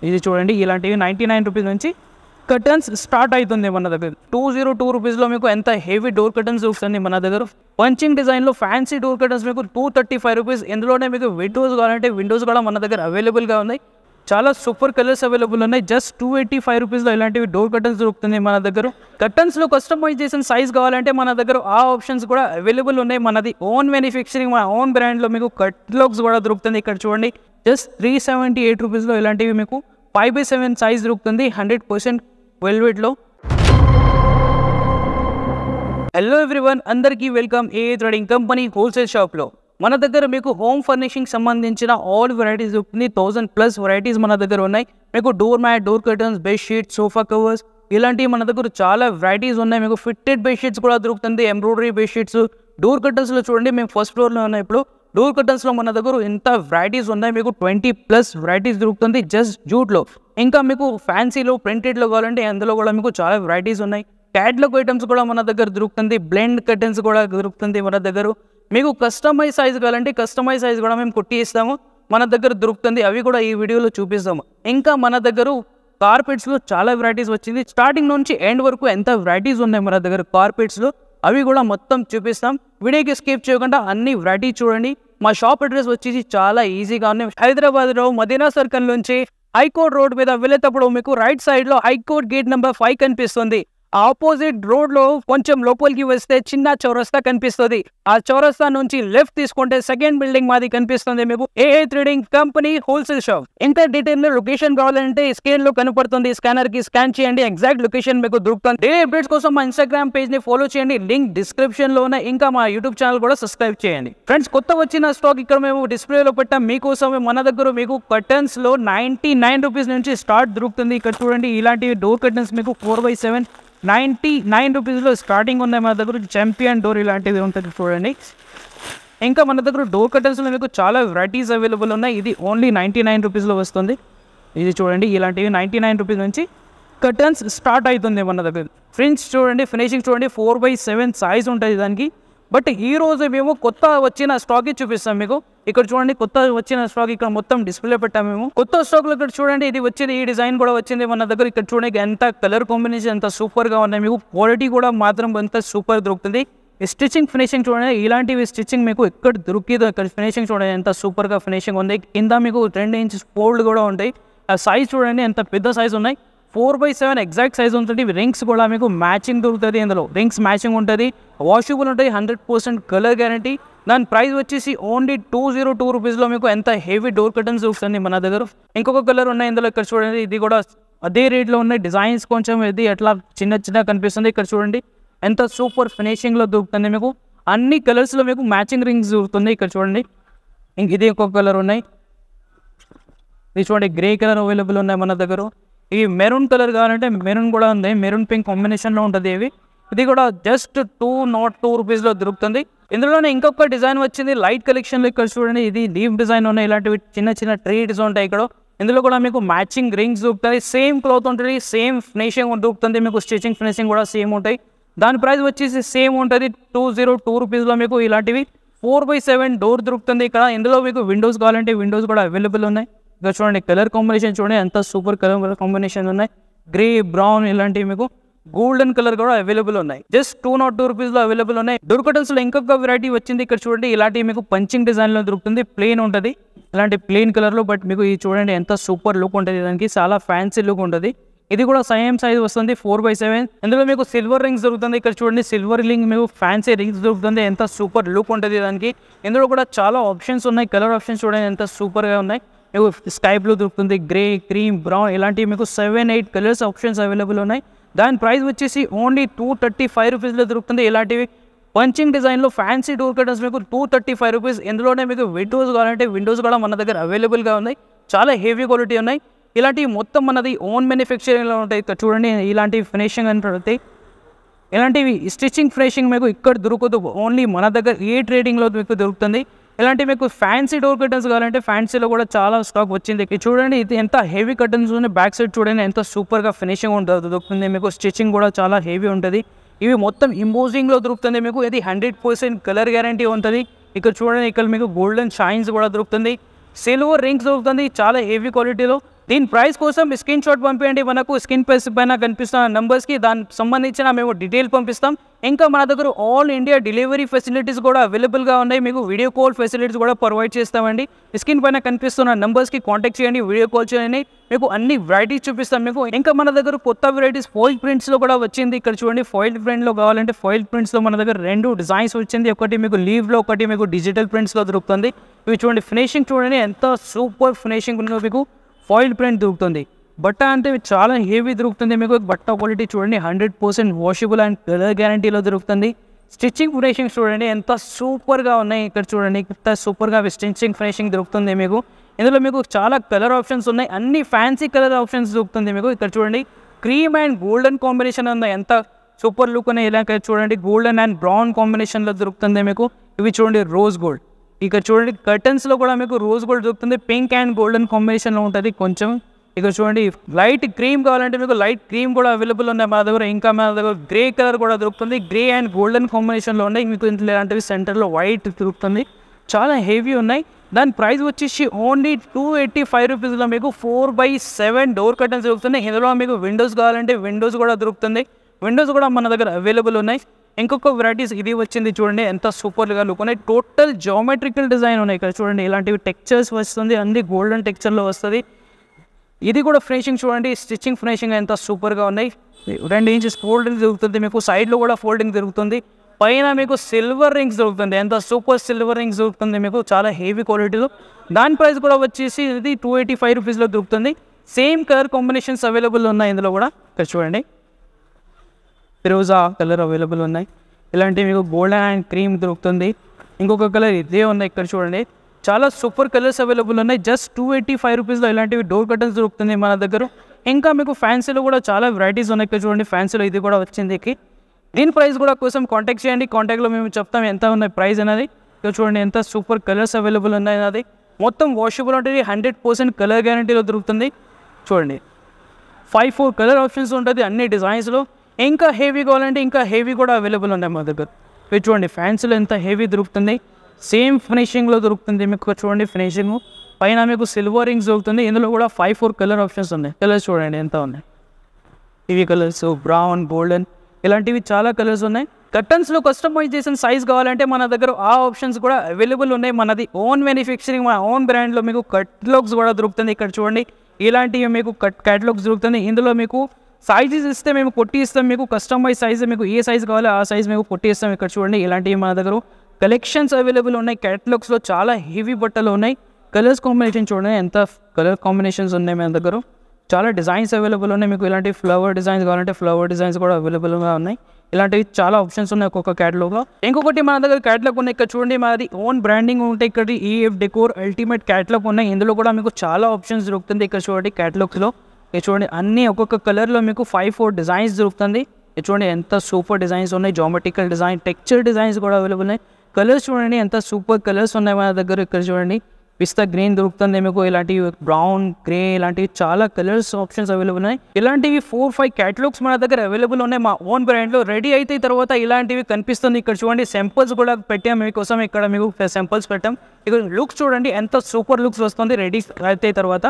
ఇది చూడండి, ఇలాంటివి 99 రూపీస్ నుంచి కర్టన్స్ స్టార్ట్ అవుతుంది మన దగ్గర. 202 రూపీస్లో మీకు ఎంత హెవీ డోర్ కర్టన్స్ దొరుకుతుంది మన దగ్గర. పంచింగ్ డిజైన్లో ఫ్యాన్సీ డోర్ కర్టన్స్ మీకు 235 రూపీస్. ఇందులోనే మీకు విండోస్ కావాలంటే విండోస్ కూడా మన దగ్గర అవైలబుల్గా ఉన్నాయి. చాలా సూపర్ కలర్స్ అవైలబుల్ ఉన్నాయి. జస్ట్ 285 రూపీస్లో ఇలాంటివి డోర్ కర్టన్స్ దొరుకుతుంది మన దగ్గర. కర్టన్స్లో కస్టమైజేషన్ సైజ్ కావాలంటే మన దగ్గర ఆ ఆప్షన్స్ కూడా అవైలబుల్ ఉన్నాయి. మనది ఓన్ మ్యానుఫ్యాక్చరింగ్, మన ఓన్ బ్రాండ్లో మీకు కట్లాగ్స్ కూడా దొరుకుతుంది. ఇక్కడ చూడండి, జస్ట్ 378 రూపీస్లో ఇలాంటివి మీకు 5/7 సైజ్ దొరుకుతుంది 100% వెల్వెట్లో. హలో ఎవ్రీవన్, అందరికీ welcome A trading company wholesale షాప్లో. మన దగ్గర మీకు హోమ్ ఫర్నిషింగ్ సంబంధించిన ఆల్ వెరైటీస్ దొరుకుతుంది. 1000+ వెరైటీస్ మన దగ్గర ఉన్నాయి. మీకు door mat, door curtains, bed sheets, sofa covers ఇలాంటివి మన దగ్గర చాలా వెరైటీస్ ఉన్నాయి. మీకు ఫిట్టెడ్ బెడ్ షీట్స్ కూడా దొరుకుతుంది, ఎంబ్రాయిడరీ బెడ్ షీట్స్. డోర్ కర్టన్స్లో చూడండి, మేము ఫస్ట్ ఫ్లోర్లో ఉన్నాయి. ఇప్పుడు డోర్ కర్టన్స్లో మన దగ్గర ఎంత వెరైటీస్ ఉన్నాయి, మీకు 20+ వెరైటీస్ దొరుకుతుంది జస్ట్ జూట్లో. ఇంకా మీకు ఫ్యాన్సీలో, ప్రింటెడ్లో కావాలంటే అందులో కూడా మీకు చాలా వెరైటీస్ ఉన్నాయి. క్యాట్లాగ్ ఐటమ్స్ కూడా మన దగ్గర దొరుకుతుంది. బ్లెండ్ కర్టన్స్ కూడా దొరుకుతుంది మన దగ్గర. మీకు కస్టమైజ్ సైజ్ కావాలంటే కస్టమైజ్ సైజ్ కూడా మేము కుట్టి ఇస్తాము, మన దగ్గర దొరుకుతుంది. అవి కూడా ఈ వీడియోలో చూపిస్తాము. ఇంకా మన దగ్గర కార్పెట్స్లో చాలా వెరైటీస్ వచ్చింది. స్టార్టింగ్ నుంచి ఎండ్ వరకు ఎంత వెరైటీస్ ఉన్నాయి మన దగ్గర కార్పెట్స్లో, అవి కూడా మొత్తం చూపిస్తాం. వీడియోకి స్కిప్ చేయకుండా అన్ని వెరైటీస్ చూడండి. మా షాప్ అడ్రస్ వచ్చేసి చాలా ఈజీగా ఉన్నాయి. హైదరాబాద్లో మదీనా సర్కిల్ నుంచి హైకోర్ట్ రోడ్ మీద వెళ్ళేటప్పుడు మీకు రైట్ సైడ్లో హైకోర్ట్ గేట్ నెంబర్ 5 కనిపిస్తుంది. ఆపోజిట్ రోడ్లో కొంచెం లోపలికి వస్తే చిన్న చౌరస్తా కనిపిస్తుంది. ఆ చౌరస్తా నుంచి లెఫ్ట్ తీసుకుంటే సెకండ్ బిల్డింగ్ మాది కనిపిస్తుంది. మీకు ఏఏ ట్రేడింగ్ కంపెనీ హోల్సేల్ షాప్. ఇంత డీటెయిల్ లొకేషన్ కావాలంటే స్క్రీన్ లో కనపడుతుంది, స్కానర్ కి స్కాన్ చేయండి, ఎగ్జాక్ట్ లొకేషన్ మీకు దొరుకుతుంది. డైలీ అప్డేట్స్ కోసం మా ఇన్స్టాగ్రామ్ పేజ్ ని ఫాలో చేయండి, లింక్ డిస్క్రిప్షన్ లో ఉన్నాయి. ఇంకా మా యూట్యూబ్ ఛానల్ కూడా సబ్స్క్రైబ్ చేయండి. ఫ్రెండ్స్, కొత్త వచ్చిన స్టాక్ ఇక్కడ మేము డిస్ప్లేలో పెట్టాం మీకోసం. మన దగ్గర మీకు కర్టన్స్ లో 99 రూపీస్ నుంచి స్టార్ట్ దొరుకుతుంది. ఇక్కడ చూడండి, ఇలాంటివి డోర్ కర్టన్స్ మీకు 4/7 99 రూపీస్లో స్టార్టింగ్ ఉన్నాయి మన దగ్గర. ఛాంపియన్ డోర్ ఇలాంటివి ఉంటుంది చూడండి. ఇంకా మన దగ్గర డోర్ కర్టన్స్లో మీకు చాలా వెరైటీస్ అవైలబుల్ ఉన్నాయి. ఇది ఓన్లీ 99 రూపీస్లో వస్తుంది. ఇది చూడండి, ఇలాంటివి 99 రూపీస్ నుంచి కర్టన్స్ స్టార్ట్ అవుతుంది మన దగ్గర. ఫ్రెండ్స్ చూడండి, ఫినిషింగ్ చూడండి, 4/7 సైజ్ ఉంటుంది దానికి. బట్ ఈ రోజు మేము కొత్త వచ్చిన స్టాక్ చూపిస్తాం మీకు. ఇక్కడ చూడండి, కొత్త వచ్చిన స్టాక్ ఇక్కడ మొత్తం డిస్ప్లే పెట్టాము మేము. కొత్త స్టాక్లో ఇక్కడ చూడండి, ఇది వచ్చింది, ఈ డిజైన్ కూడా వచ్చింది మన దగ్గర. ఇక్కడ చూడండి, ఎంత కలర్ కాంబినేషన్ ఎంత సూపర్గా ఉన్నాయి. మీకు క్వాలిటీ కూడా మాత్రం ఎంత సూపర్ దొరుకుతుంది. స్టిచ్చింగ్ ఫినిషింగ్ చూడండి, ఇలాంటివి స్టిచ్చింగ్ మీకు ఇక్కడ దొరికిదో. ఇక్కడ ఫినిషింగ్ చూడండి ఎంత సూపర్గా ఫినిషింగ్ ఉంది. కింద మీకు 2 ఇంచెస్ ఫోల్డ్ కూడా ఉంటాయి. ఆ సైజ్ చూడండి ఎంత పెద్ద సైజ్ ఉన్నాయి. 4/7 ఎగ్జాక్ట్ సైజ్ ఉంటుంది. రింగ్స్ కూడా మీకు మ్యాచింగ్ దొరుకుతుంది. ఇందులో రింగ్స్ మ్యాచింగ్ ఉంటుంది, వాషబుల్ ఉంటుంది, 100% కలర్ గ్యారంటీ. దాని ప్రైస్ వచ్చేసి ఓన్లీ 202 రూపీస్లో మీకు ఎంత హెవీ డోర్ కర్టన్స్ దొరుకుతుంది మన దగ్గర. ఇంకొక కలర్ ఉన్నాయి ఇందులో. ఇక్కడ చూడండి, ఇది కూడా అదే రేట్లో ఉన్నాయి. డిజైన్స్ కొంచెం ఇది ఎట్లా చిన్న కనిపిస్తుంది. ఇక్కడ చూడండి ఎంత సూపర్ ఫినిషింగ్లో దొరుకుతుంది మీకు. అన్ని కలర్స్లో మీకు మ్యాచింగ్ రింగ్స్ దొరుకుతుంది. ఇక్కడ చూడండి, ఇంక ఇది ఇంకొక కలర్ ఉన్నాయి. ఇది చూడండి, గ్రే కలర్ అవైలబుల్ ఉన్నాయి మన దగ్గర. ఈ మెరూన్ కలర్ కావాలంటే మెరూన్ కూడా ఉంది, మెరూన్ పింక్ కాంబినేషన్లో ఉంటుంది ఇవి. ఇది కూడా జస్ట్ 202 రూపీస్లో దొరుకుతుంది. ఇందులోనే ఇంకొక డిజైన్ వచ్చింది లైట్ కలెక్షన్లో. ఇక్కడ చూడండి, ఇది లీఫ్ డిజైన్ ఉన్నాయి. ఇలాంటివి చిన్న ట్రీస్ ఉంటాయి ఇక్కడ. ఇందులో కూడా మీకు మ్యాచింగ్ రింగ్స్ దొరుకుతాయి. సేమ్ క్లాత్ ఉంటుంది, సేమ్ ఫినిషింగ్ దొరుకుతుంది మీకు. స్టిచింగ్ ఫినిషింగ్ కూడా సేమ్ ఉంటాయి. దాని ప్రైస్ వచ్చేసి సేమ్ ఉంటుంది 202 రూపీస్లో మీకు ఇలాంటివి 4/7 డోర్ దొరుకుతుంది ఇక్కడ. ఇందులో మీకు విండోస్ కావాలంటే విండోస్ కూడా అవైలబుల్ ఉన్నాయి. ఇక్కడ చూడండి, కలర్ కాంబినేషన్ చూడండి ఎంత సూపర్ కలర్ కాంబినేషన్ ఉన్నాయి. గ్రే, బ్రౌన్ ఇలాంటివి మీకు గోల్డెన్ కలర్ కూడా అవైలబుల్ ఉన్నాయి. జస్ట్ 202 రూపీస్లో అవైలబుల్ ఉన్నాయి. డోర్ కర్టన్స్లో ఇంకొక వెరైటీ వచ్చింది. ఇక్కడ చూడండి, ఇలాంటివి మీకు పంచింగ్ డిజైన్లో దొరుకుతుంది. ప్లెయిన్ ఉంటుంది, ఇలాంటి ప్లెయిన్ కలర్లో. బట్ మీకు ఇది చూడండి ఎంత సూపర్ లుక్ ఉంటుంది, దానికి చాలా ఫ్యాన్సీ లుక్ ఉంటుంది. ఇది కూడా సేమ్ సైజ్ వస్తుంది 4/7. ఇందులో మీకు సిల్వర్ రింగ్స్ దొరుకుతుంది. ఇక్కడ చూడండి, సిల్వర్ రింగ్ మీకు ఫ్యాన్సీ రింగ్స్ దొరుకుతుంది. ఎంత సూపర్ లుక్ ఉంటుంది దానికి. ఇందులో కూడా చాలా ఆప్షన్స్ ఉన్నాయి. కలర్ ఆప్షన్స్ చూడండి ఎంత సూపర్గా ఉన్నాయి. మీకు స్కై బ్లూ దొరుకుతుంది, గ్రే, క్రీమ్, బ్రౌన్ ఇలాంటివి మీకు 7-8 కలర్స్ ఆప్షన్స్ అవైలబుల్ ఉన్నాయి. దాని ప్రైస్ వచ్చేసి ఓన్లీ 235 రూపీస్లో దొరుకుతుంది. ఇలాంటివి పంచింగ్ డిజైన్లో ఫ్యాన్సీ డోర్ కర్టన్స్ మీకు 235 రూపీస్. ఇందులోనే మీకు విండోస్ కావాలంటే విండోస్ కూడా మన దగ్గర అవైలబుల్గా ఉన్నాయి. చాలా హెవీ క్వాలిటీ ఉన్నాయి. ఇలాంటివి మొత్తం మనది ఓన్ మ్యానుఫ్యాక్చరింగ్లో ఉంటాయి. ఇక్కడ చూడండి, ఇలాంటి ఫినిషింగ్ అని పడతాయి. ఇలాంటివి స్టిచ్చింగ్ ఫినిషింగ్ మీకు ఇక్కడ దొరకదు, ఓన్లీ మన దగ్గర ఏ ట్రేడింగ్లో మీకు దొరుకుతుంది. ఇలాంటి మీకు ఫ్యాన్సీ డోర్ కర్టన్స్ కావాలంటే ఫ్యాన్సీలో కూడా చాలా స్టాక్ వచ్చింది. చూడండి, ఇది ఎంత హెవీ కర్టన్స్ ఉన్నాయి. బ్యాక్ సైడ్ చూడండి ఎంత సూపర్గా ఫినిషింగ్ ఉంటుంది దొరుకుతుంది మీకు. స్టిచ్చింగ్ కూడా చాలా హెవీ ఉంటుంది. ఇవి మొత్తం ఇంపోజింగ్లో దొరుకుతుంది మీకు. ఇది 100% కలర్ గ్యారంటీ ఉంటుంది. ఇక్కడ చూడండి, ఇక్కడ మీకు గోల్డెన్ షైన్స్ కూడా దొరుకుతుంది. సిల్వర్ రింగ్స్ దొరుకుతుంది చాలా హెవీ క్వాలిటీలో. దీని ప్రైస్ కోసం స్క్రీన్ షాట్ పంపించండి, మనకు స్క్రీన్ పైన కనిపిస్తున్న నెంబర్స్కి దానికి సంబంధించిన మేము డీటెయిల్ పంపిస్తాం. ఇంకా మన దగ్గర ఆల్ ఇండియా డెలివరీ ఫెసిలిటీస్ కూడా అవైలబుల్గా ఉన్నాయి. మీకు వీడియో కాల్ ఫెసిలిటీస్ కూడా ప్రొవైడ్ చేస్తామండి. స్క్రీన్ పైన కనిపిస్తున్న నెంబర్స్కి కాంటాక్ట్ చేయండి, వీడియో కాల్ చేయండి, మీకు అన్ని వెరైటీస్ చూపిస్తాం మీకు. ఇంకా మన దగ్గర కొత్త వెరైటీస్ ఫాయిల్ ప్రింట్స్లో కూడా వచ్చింది. ఇక్కడ చూడండి, ఫాయిల్ ప్రింట్లో కావాలంటే ఫాయిల్ ప్రింట్స్లో మన దగ్గర 2 డిజైన్స్ వచ్చింది. ఒకటి మీకు లీవ్లో, ఒకటి మీకు డిజిటల్ ప్రింట్స్లో దొరుకుతుంది. ఇవి చూడండి, ఫినిషింగ్ చూడండి ఎంత సూపర్ ఫినిషింగ్ ఉందో. మీకు ఫాయిల్ ప్రింట్ దొరుకుతుంది. బట్ట అంటే చాలా హెవీ దొరుకుతుంది. మీకు బట్ట క్వాలిటీ చూడండి 100% వాషబుల్ అండ్ కలర్ గ్యారంటీలో దొరుకుతుంది. స్టిచ్చింగ్ ఫినిషింగ్ చూడండి ఎంత సూపర్గా ఉన్నాయి. ఇక్కడ చూడండి ఎంత సూపర్గా స్టిచ్చింగ్ ఫినిషింగ్ దొరుకుతుంది మీకు. ఇందులో మీకు చాలా కలర్ ఆప్షన్స్ ఉన్నాయి, అన్ని ఫ్యాన్సీ కలర్ ఆప్షన్స్ దొరుకుతుంది మీకు. ఇక్కడ చూడండి క్రీమ్ అండ్ గోల్డెన్ కాంబినేషన్ ఉంది, ఎంత సూపర్ లుక్ ఉన్నాయి. ఇలా చూడండి గోల్డెన్ అండ్ బ్రౌన్ కాంబినేషన్లో దొరుకుతుంది మీకు. ఇవి చూడండి రోజ్ గోల్డ్. ఇక్కడ చూడండి కర్టన్స్లో కూడా మీకు రోజ్ గోల్డ్ దొరుకుతుంది, పింక్ అండ్ గోల్డెన్ కాంబినేషన్లో ఉంటుంది కొంచెం. ఇక్కడ చూడండి లైట్ క్రీమ్ కావాలంటే మీకు లైట్ క్రీమ్ కూడా అవైలబుల్ ఉన్నాయి మా దగ్గర. ఇంకా మా దగ్గర గ్రే కలర్ కూడా దొరుకుతుంది, గ్రే అండ్ గోల్డెన్ కాంబినేషన్లో ఉన్నాయి మీకు. ఇంట్లో ఇలాంటివి సెంటర్లో వైట్ దొరుకుతుంది, చాలా హెవీ ఉన్నాయి. దాని ప్రైస్ వచ్చేసి ఓన్లీ 285 రూపీస్లో మీకు 4x7 డోర్ కర్టన్స్ దొరుకుతుంది. ఇందులో మీకు విండోస్ కావాలంటే విండోస్ కూడా దొరుకుతుంది, విండోస్ కూడా మన దగ్గర అవైలబుల్ ఉన్నాయి. ఇంకొక వెరైటీస్ ఇది వచ్చింది చూడండి ఎంత సూపర్గా లుక్ ఉన్నాయి. టోటల్ జామెట్రికల్ డిజైన్ ఉన్నాయి. ఇక్కడ చూడండి ఇలాంటివి టెక్చర్స్ వస్తుంది, అన్ని గోల్డెన్ టెక్చర్లో వస్తుంది. ఇది కూడా ఫినిషింగ్ చూడండి, స్టిచ్చింగ్ ఫినిషింగ్ ఎంత సూపర్గా ఉన్నాయి. 2 ఇంచెస్ ఫోల్డింగ్ దొరుకుతుంది మీకు, సైడ్లో కూడా ఫోల్డింగ్ దొరుకుతుంది. పైన మీకు సిల్వర్ రింగ్స్ దొరుకుతుంది, ఎంత సూపర్ సిల్వర్ రింగ్స్ దొరుకుతుంది మీకు, చాలా హెవీ క్వాలిటీలో. దాని ప్రైస్ కూడా వచ్చేసి ఇది 285 రూపీస్లో దొరుకుతుంది. సేమ్ కలర్ కాంబినేషన్స్ అవైలబుల్ ఉన్నాయి ఇందులో కూడా. ఇక్కడ చూడండి ఫిరోజా కలర్ అవైలబుల్ ఉన్నాయి. ఇలాంటివి మీకు గోల్డెన్ అండ్ క్రీమ్ దొరుకుతుంది. ఇంకొక కలర్ ఇదే ఉన్నాయి. ఇక్కడ చూడండి చాలా సూపర్ కలర్స్ అవైలబుల్ ఉన్నాయి. జస్ట్ 285 రూపీస్లో ఇలాంటివి డోర్ కర్టన్స్ దొరుకుతుంది మన దగ్గర. ఇంకా మీకు ఫ్యాన్సీలో కూడా చాలా వెరైటీస్ ఉన్నాయి. ఇక్కడ చూడండి ఫ్యాన్సీలో ఇది కూడా వచ్చింది. దీని ప్రైస్ కూడా కోసం కాంటాక్ట్ చేయండి, కాంటాక్ట్లో మేము చెప్తాం ఎంత ఉన్నాయి ప్రైస్ అనేది. ఇక్కడ చూడండి ఎంత సూపర్ కలర్స్ అవైలబుల్ ఉన్నాయి. అది మొత్తం వాషబుల్ ఉంటుంది, 100% కలర్ గ్యారంటీలో దొరుకుతుంది. చూడండి 5-4 కలర్ ఆప్షన్స్ ఉంటుంది అన్ని డిజైన్స్లో. ఇంకా హెవీ కావాలంటే ఇంకా హెవీ కూడా అవైలబుల్ ఉన్నాయి మా దగ్గర. మీరు చూడండి ఫ్యాన్సీలో ఎంత హెవీ దొరుకుతుంది, సేమ్ ఫినిషింగ్లో దొరుకుతుంది మీకు. చూడండి ఫినిషింగ్ పైన మీకు సిల్వర్ రింగ్స్ దొరుకుతుంది. ఇందులో కూడా 5-4 కలర్ ఆప్షన్స్ ఉన్నాయి. కలర్స్ చూడండి ఎంత ఉన్నాయి, ఇవి కలర్స్ బ్రౌన్, గోల్డెన్, ఇలాంటివి చాలా కలర్స్ ఉన్నాయి. కర్టన్స్లో కస్టమైజేషన్ సైజ్ కావాలంటే మన దగ్గర ఆ ఆప్షన్స్ కూడా అవైలబుల్ ఉన్నాయి. మనది ఓన్ మ్యానుఫ్యాక్చరింగ్, మన ఓన్ బ్రాండ్లో మీకు క్యాటలాగ్స్ కూడా దొరుకుతుంది. ఇక్కడ చూడండి ఇలాంటివి మీకు క్యాటలాగ్స్ దొరుకుతుంది. ఇందులో మీకు సైజెస్ ఇస్తే మేము కొట్టి ఇస్తాం, మీకు కస్టమైజ్ సైజ్, మీకు ఏ సైజ్ కావాలో ఆ సైజ్ మీకు కొట్టి ఇస్తాం. ఇక్కడ చూడండి ఇలాంటివి మన దగ్గర కలెక్షన్స్ అవైలబుల్ ఉన్నాయి. క్యాటలాగ్స్లో చాలా హెవీ బట్టలు ఉన్నాయి. కలర్స్ కాంబినేషన్ చూడండి ఎంత కలర్ కాంబినేషన్స్ ఉన్నాయి మన దగ్గర. చాలా డిజైన్స్ అవైలబుల్ ఉన్నాయి. మీకు ఇలాంటి ఫ్లవర్ డిజైన్స్ కావాలంటే ఫ్లవర్ డిజైన్స్ కూడా అవైలబుల్గా ఉన్నాయి. ఇలాంటివి చాలా ఆప్షన్స్ ఉన్నాయి ఒక్కొక్క క్యాటలాగ్లో. ఇంకొకటి మన దగ్గర క్యాటలాగ్ ఉన్నాయి. ఇక్కడ చూడండి మాది ఓన్ బ్రాండింగ్ ఉంటాయి. ఇక్కడ ఈఎఫ్ డెకోర్ అల్టిమేట్ క్యాటలాగ్ ఉన్నాయి. ఇందులో కూడా మీకు చాలా ఆప్షన్స్ దొరుకుతుంది. ఇక్కడ చూడండి క్యాటలాగ్స్లో చూడండి అన్ని ఒక్కొక్క కలర్లో మీకు 5-4 డిజైన్స్ దొరుకుతుంది. చూడండి ఎంత సూపర్ డిజైన్స్ ఉన్నాయి, జామెట్రికల్ డిజైన్, టెక్చర్ డిజైన్స్ కూడా అవైలబుల్ ఉన్నాయి. కలర్స్ చూడండి ఎంత సూపర్ కలర్స్ ఉన్నాయి మన దగ్గర. ఇక్కడ చూడండి పిస్తా గ్రీన్ దొరుకుతుంది మీకు, ఇలాంటివి బ్రౌన్, గ్రే, ఇలాంటివి చాలా కలర్స్ ఆప్షన్స్ అవైలబుల్ ఉన్నాయి. ఇలాంటివి 4-5 క్యాటలాగ్స్ మన దగ్గర అవైలబుల్ ఉన్నాయి మా ఓన్ బ్రాండ్లో. రెడీ అయితే తర్వాత ఇలాంటివి కనిపిస్తుంది. ఇక్కడ చూడండి సింపుల్స్ కూడా పెట్టాం మీకోసం, ఇక్కడ మీకు సింపుల్స్ పెట్టాం. ఇక్కడ లుక్స్ చూడండి ఎంత సూపర్ లుక్స్ వస్తుంది రెడీ అయితే తర్వాత.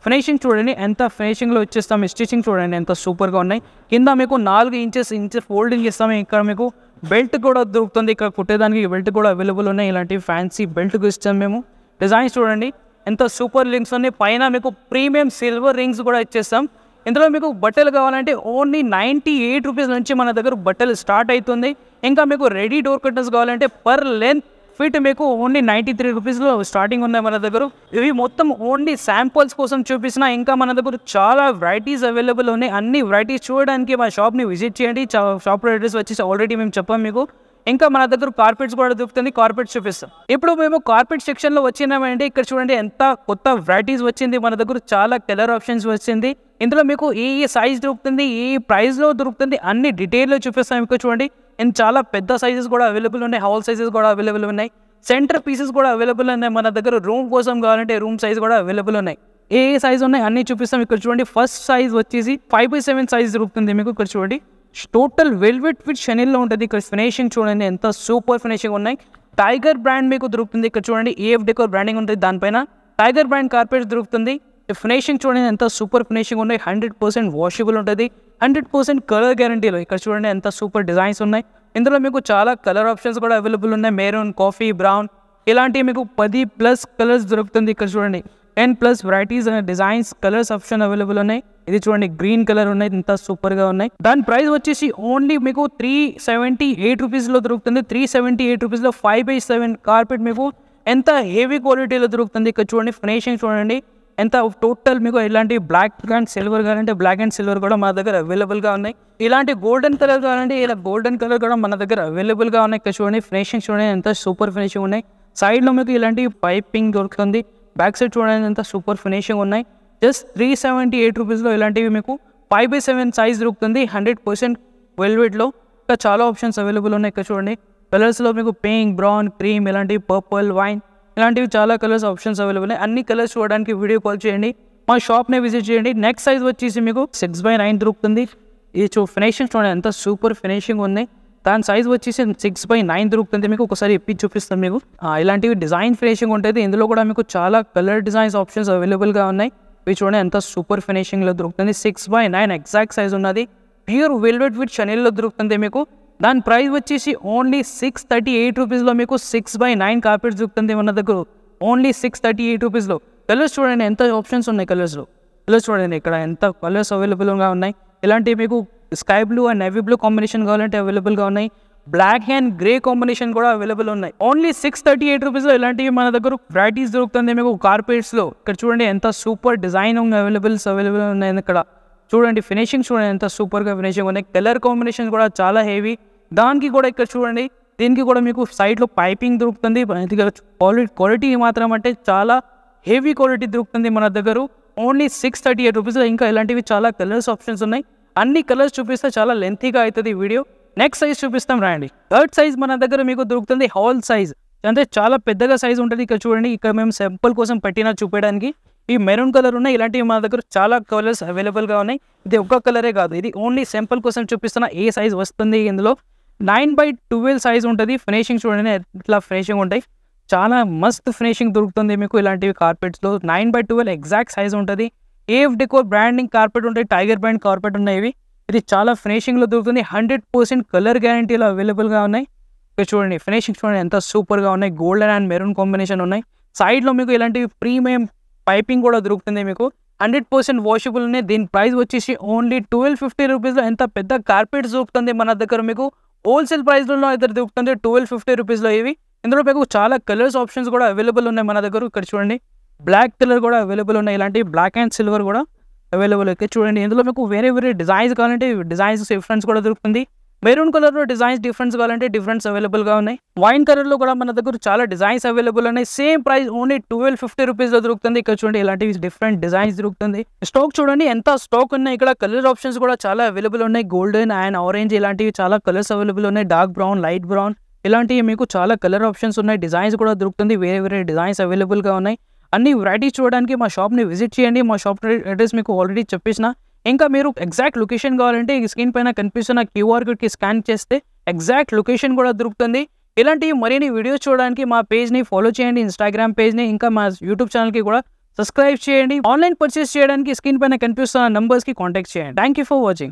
ఫినిషింగ్ చూడండి ఎంత ఫినిషింగ్లో ఇచ్చేస్తాం. స్టిచ్చింగ్ చూడండి ఎంత సూపర్గా ఉన్నాయి. కింద మీకు 4 ఇంచెస్ ఫోల్డింగ్ ఇస్తాము. ఇక్కడ మీకు బెల్ట్ కూడా దొరుకుతుంది, ఇక్కడ కుట్టేదానికి బెల్ట్ కూడా అవైలబుల్ ఉన్నాయి. ఇలాంటి ఫ్యాన్సీ బెల్ట్ ఇస్తాం మేము. డిజైన్స్ చూడండి ఎంత సూపర్ రింగ్స్ ఉన్నాయి. పైన మీకు ప్రీమియం సిల్వర్ రింగ్స్ కూడా ఇచ్చేస్తాం. ఇందులో మీకు బట్టలు కావాలంటే ఓన్లీ 98 రూపీస్ నుంచి మన దగ్గర బట్టలు స్టార్ట్ అవుతుంది. ఇంకా మీకు రెడీ డోర్ కర్టన్స్ కావాలంటే పర్ లెంత్ ఫిట్ మీకు ఓన్లీ 93 రూపీస్లో స్టార్టింగ్ ఉన్నాయి మన దగ్గర. ఇవి మొత్తం ఓన్లీ శాంపుల్స్ కోసం చూపిస్తున్నా. ఇంకా మన దగ్గర చాలా వెరైటీస్ అవైలబుల్ ఉన్నాయి. అన్ని వెరైటీస్ చూడడానికి మా షాప్ని విజిట్ చేయండి. షాప్ అడ్రస్ వచ్చేసి ఆల్రెడీ మేము చెప్పాం మీకు. ఇంకా మన దగ్గర కార్పెట్స్ కూడా దొరుకుతుంది, కార్పెట్స్ చూపిస్తాం. ఇప్పుడు మేము కార్పెట్ సెక్షన్లో వచ్చినామంటే ఇక్కడ చూడండి ఎంత కొత్త వెరైటీస్ వచ్చింది మన దగ్గర. చాలా కలర్ ఆప్షన్స్ వచ్చింది. ఇందులో మీకు ఏ సైజ్ దొరుకుతుంది, ఏ ప్రైస్లో దొరుకుతుంది అన్ని డీటెయిల్లో చూపిస్తాం. ఇక్కడ చూడండి చాలా పెద్ద సైజెస్ కూడా అవైలబుల్ ఉన్నాయి, హాల్ సైజెస్ కూడా అవైలబుల్ ఉన్నాయి, సెంటర్ పీసెస్ కూడా అవైలబుల్ ఉన్నాయి మన దగ్గర. రూమ్ కోసం కావాలంటే రూమ్ సైజ్ కూడా అవైలబుల్ ఉన్నాయి. ఏ సైజ్ ఉన్నాయి అన్నీ చూపిస్తాం. ఇక్కడ చూడండి ఫస్ట్ సైజ్ వచ్చేసి 5x7 సైజ్ దొరుకుతుంది మీకు. ఇక్కడ చూడండి టోటల్ వెల్వెట్ ఫిట్ షెనిల్లో ఉంటుంది. ఇక్కడ ఫినిషింగ్ చూడండి ఎంత సూపర్ ఫినిషింగ్ ఉన్నాయి. టైగర్ బ్రాండ్ మీకు దొరుకుతుంది. ఇక్కడ చూడండి ఏఎఫ్ డెకోర్ బ్రాండింగ్ ఉంటుంది, దానిపైన టైగర్ బ్రాండ్ కార్పెట్ దొరుకుతుంది. ఫినిషింగ్ చూడండి ఎంత సూపర్ ఫినిషింగ్ ఉన్నాయి. 100% వాషబుల్ ఉంటుంది. 100% కలర్ గ్యారంటీలో. ఇక్కడ చూడండి ఎంత సూపర్ డిజైన్స్ ఉన్నాయి. ఇందులో మీకు చాలా కలర్ ఆప్షన్స్ కూడా అవైలబుల్ ఉన్నాయి. మెరూన్, కాఫీ, బ్రౌన్ ఇలాంటివి మీకు 10+ కలర్స్ దొరుకుతుంది. ఇక్కడ చూడండి 10+ వెరైటీస్ అనే డిజైన్స్ కలర్స్ ఆప్షన్ అవైలబుల్ ఉన్నాయి. ఇది చూడండి గ్రీన్ కలర్ ఉన్నాయి. ఇంత సూపర్గా ఉన్నాయి. దాని ప్రైస్ వచ్చేసి ఓన్లీ మీకు 378 రూపీస్లో దొరుకుతుంది. 378 రూపీస్లో 5/7 కార్పెట్ మీకు ఎంత హెవీ క్వాలిటీలో దొరుకుతుంది. ఇక్కడ చూడండి ఫినిషింగ్ చూడండి ఎంత టోటల్ మీకు ఇలాంటి బ్లాక్ అండ్ సిల్వర్ కావాలంటే బ్లాక్ అండ్ సిల్వర్ కూడా మన దగ్గర అవైలబుల్గా ఉన్నాయి. ఇలాంటి గోల్డెన్ కలర్ కావాలంటే ఇలా గోల్డెన్ కలర్ కూడా మన దగ్గర అవైలబుల్గా ఉన్నాయి. ఇక్కడ చూడండి ఫినిషింగ్ చూడండి ఎంత సూపర్ ఫినిషింగ్ ఉన్నాయి. సైడ్లో మీకు ఇలాంటి పైపింగ్ దొరుకుతుంది. బ్యాక్ సైడ్ చూడండి ఎంత సూపర్ ఫినిషింగ్ ఉన్నాయి. జస్ట్ 378 రూపీస్లో ఇలాంటివి మీకు 5/7 సైజ్ దొరుకుతుంది. 100% వెల్వెట్లో ఇంకా చాలా ఆప్షన్స్ అవైలబుల్ ఉన్నాయి. ఇక్కడ చూడండి కలర్స్లో మీకు పింక్, బ్రౌన్, క్రీమ్ ఇలాంటివి పర్పుల్, వైన్ ఇలాంటివి చాలా కలర్స్ ఆప్షన్స్ అవైలబుల్ ఉన్నాయి. అన్ని కలర్స్ చూడడానికి వీడియో కాల్ చేయండి. మా షాప్ని విజిట్ చేయండి. నెక్స్ట్ సైజ్ వచ్చేసి మీకు 6/9 దొరుకుతుంది. ఇది ఫినిషింగ్ చూడండి ఎంత సూపర్ ఫినిషింగ్ ఉంది. దాని సైజ్ వచ్చేసి 6/9 దొరుకుతుంది. మీకు ఒకసారి ఇప్పి చూపిస్తాను. మీకు ఇలాంటివి డిజైన్ ఫినిషింగ్ ఉంటుంది. ఇందులో కూడా మీకు చాలా కలర్ డిజైన్స్ ఆప్షన్స్ అవైలబుల్గా ఉన్నాయి. ఇవి చూడండి ఎంత సూపర్ ఫినిషింగ్లో దొరుకుతుంది. 6/9 ఎగ్జాక్ట్ సైజ్ ఉన్నది. ప్యూర్ వెల్వెట్ విత్ షనీల్లో దొరుకుతుంది మీకు. దాని ప్రైస్ వచ్చేసి ఓన్లీ 638 రూపీస్లో మీకు 6/9 కార్పెట్స్ దొరుకుతుంది మన దగ్గర. ఓన్లీ 638 రూపీస్లో. కలర్స్ చూడండి ఎంత ఆప్షన్స్ ఉన్నాయి. కలర్స్ చూడండి ఇక్కడ ఎంత కలర్స్ అవైలబుల్గా ఉన్నాయి. ఇలాంటివి మీకు sky blue and navy blue combination కావాలంటే అవైలబుల్గా ఉన్నాయి. బ్లాక్ అండ్ గ్రే కాంబినేషన్ కూడా అవైలబుల్ ఉన్నాయి. ఓన్లీ 638 రూపీస్లో ఇలాంటివి మన దగ్గర వెరైటీస్ దొరుకుతుంది మీకు కార్పెట్స్లో. ఇక్కడ చూడండి ఎంత సూపర్ డిజైన్ అవైలబుల్ ఉన్నాయి. ఇక్కడ చూడండి ఫినిషింగ్ చూడండి ఎంత సూపర్గా ఫినిషింగ్ ఉన్నాయి. కలర్ కాంబినేషన్ కూడా చాలా హెవీ. దానికి కూడా ఇక్కడ చూడండి దీనికి కూడా మీకు సైడ్లో పైపింగ్ దొరుకుతుంది. క్వాలిటీ మాత్రం అంటే చాలా హెవీ క్వాలిటీ దొరుకుతుంది మన దగ్గర. ఓన్లీ 638 రూపీస్లో. ఇంకా ఇలాంటివి చాలా కలర్స్ ఆప్షన్స్ ఉన్నాయి. అన్ని కలర్స్ చూపిస్తే చాలా లెంతీగా అవుతుంది వీడియో. నెక్స్ట్ సైజ్ చూపిస్తాం రండి. థర్డ్ సైజ్ మన దగ్గర మీకు దొరుకుతుంది హాల్ సైజ్. అంటే చాలా పెద్దగా సైజ్ ఉంటుంది. ఇక్కడ చూడండి ఇక్కడ మేము సింపుల్ కోసం పెట్టిన చూపించడానికి. ఈ మెరూన్ కలర్ ఉన్నాయి. ఇలాంటివి మన దగ్గర చాలా కలర్స్ అవైలబుల్గా ఉన్నాయి. ఇది ఒక్క కలరే కాదు, ఇది ఓన్లీ సింపుల్ కోసం చూపిస్తున్న ఏ సైజ్ వస్తుంది. ఇందులో 9/12 సైజ్ ఉంటుంది. ఫినిషింగ్ చూడండి ఇట్లా ఫినిషింగ్ ఉంటాయి. చాలా మస్త్ ఫినిషింగ్ దొరుకుతుంది మీకు ఇలాంటివి కార్పెట్స్లో. 9/12 ఎగ్జాక్ట్ సైజ్ ఉంటుంది. ఏఫ్ డెకోర్ బ్రాండింగ్ కార్పెట్ ఉంటాయి. టైగర్ బ్రాండ్ కార్పెట్ ఉన్నాయి. ఇది చాలా ఫినిషింగ్లో దొరుకుతుంది. 100% కలర్ గ్యారంటీలో అవైలబుల్గా ఉన్నాయి. ఇక్కడ చూడండి ఫినిషింగ్ చూడండి ఎంత సూపర్గా ఉన్నాయి. గోల్డెన్ అండ్ మెరూన్ కాంబినేషన్ ఉన్నాయి. సైడ్లో మీకు ఇలాంటివి ప్రీమియం పైపింగ్ కూడా దొరుకుతుంది మీకు. 100% వాషబుల్ ఉన్నాయి. దీని ప్రైస్ వచ్చేసి ఓన్లీ 1250 రూపీస్లో ఎంత పెద్ద కార్పెట్స్ దొరుకుతుంది మన దగ్గర మీకు. హోల్సేల్ ప్రైస్లో అయితే దొరుకుతుంది 1250 రూపీస్లో ఇవి. ఇందులో మీకు చాలా కలర్స్ ఆప్షన్స్ కూడా అవైలబుల్ ఉన్నాయి మన దగ్గర. ఇక్కడ చూడండి బ్లాక్ కలర్ కూడా అవైలబుల్ ఉన్నాయి. ఇలాంటి బ్లాక్ అండ్ సిల్వర్ కూడా అవైలబుల్ అయితే చూడండి. ఇందులో మీకు వేరే డిజైన్స్ కావాలంటే డిజైన్స్ డిఫరెన్స్ కూడా దొరుకుతుంది. మెరూన్ కలర్లో డిజైన్స్ డిఫరెన్స్ కావాలంటే డిఫరెన్స్ అవైలబుల్గా ఉన్నాయి. వైన్ కలర్లో కూడా మన దగ్గర చాలా డిజైన్స్ అవైలబుల్ ఉన్నాయి. సేమ్ ప్రైస్ ఓన్లీ 1250 రూపీస్లో దొరుకుతుంది. ఇక్కడ చూడండి ఇలాంటివి డిఫరెంట్ డిజైన్స్ దొరుకుతుంది. స్టాక్ చూడండి ఎంత స్టాక్ ఉన్నాయి. ఇక్కడ కలర్ ఆప్షన్స్ కూడా చాలా అవైలబుల్ ఉన్నాయి. గోల్డెన్ అండ్ ఆరెంజ్ ఇలాంటివి చాలా కలర్స్ అవైలబుల్ ఉన్నాయి. డార్క్ బ్రౌన్, లైట్ బ్రౌన్ ఇలాంటివి మీకు చాలా కలర్ ఆప్షన్స్ ఉన్నాయి. డిజైన్స్ కూడా దొరుకుతుంది. వేరే డిజైన్స్ అవైలబుల్గా ఉన్నాయి. అన్ని వెరైటీస్ చూడడానికి మా షాప్ని విజిట్ చేయండి. మా షాప్ అడ్రస్ మీకు ఆల్రెడీ చెప్పేసిన. ఇంకా మీరు ఎగ్జాక్ట్ లొకేషన్ కావాలంటే ఈ స్క్రీన్ పైన కనిపిస్తున్న QR కోడ్కి స్కాన్ చేస్తే ఎగ్జాక్ట్ లొకేషన్ కూడా దొరుకుతుంది. ఇలాంటి మరిన్ని వీడియోస్ చూడడానికి మా పేజ్ని ఫాలో చేయండి, ఇన్స్టాగ్రామ్ పేజ్ని. ఇంకా మా యూట్యూబ్ ఛానల్కి కూడా సబ్స్క్రైబ్ చేయండి. ఆన్లైన్ పర్చేస్ చేయడానికి స్క్రీన్ పైన కనిపిస్తున్న నంబర్స్కి కాంటాక్ట్ చేయండి. Thank you for watching.